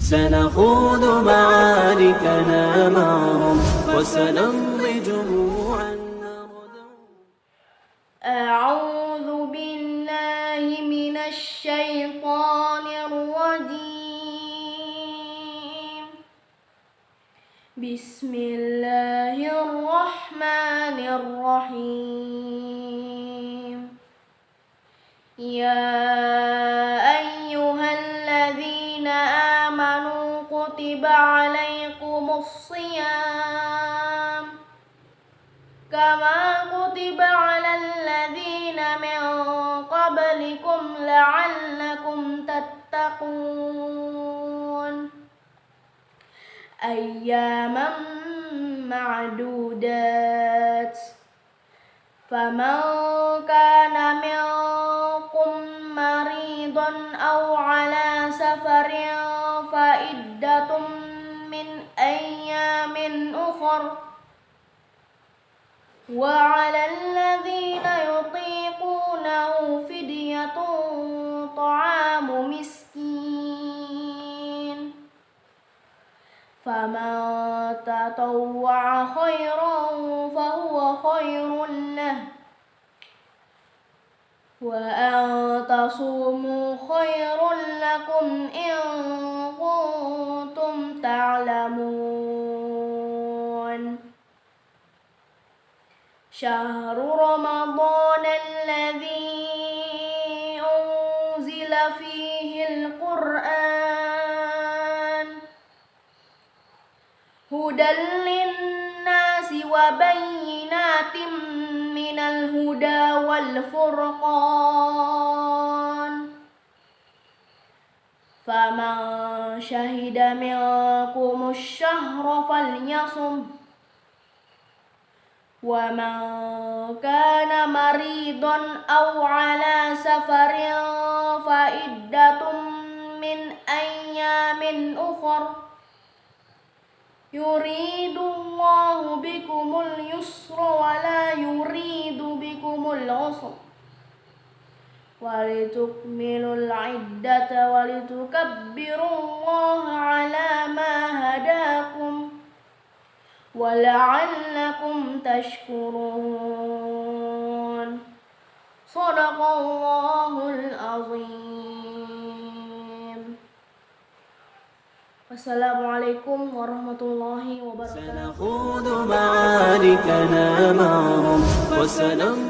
سنخوض معاركنا معهم وسنمضي جموعا أعوذ بالله من الشيطان الرجيم. بسم الله الرحمن الرحيم. يا أيها الذين آمنوا كتب عليكم الصيام كما كتب على الذين من قبلكم لعلكم تتقون أياما معدودات فمن كان منكم مريضا أو على سفر فعدة من أيام أخر وعلى الذين يطيقونه فدية طعام مسكين فمن تطوع خيرا فهو خير له وأن تصوموا خير لكم إن كنتم تعلمون. شهر رمضان الذي أنزل فيه القرآن هدى للناس وبينات من الهدى والفرقان فمن شهد منكم الشهر فليصم ومن كان مريضا أو على سفر فعدة من أيام أخر يريد الله بكم اليسر ولا يريد بكم العسر ولتكملوا العدة ولتكبروا الله على ما هداكم ولعلكم تشكرون. صدق الله العظيم. Wassalamualaikum warahmatullahi wabarakatuh. سنخوض معاركنا معهم وسنمضي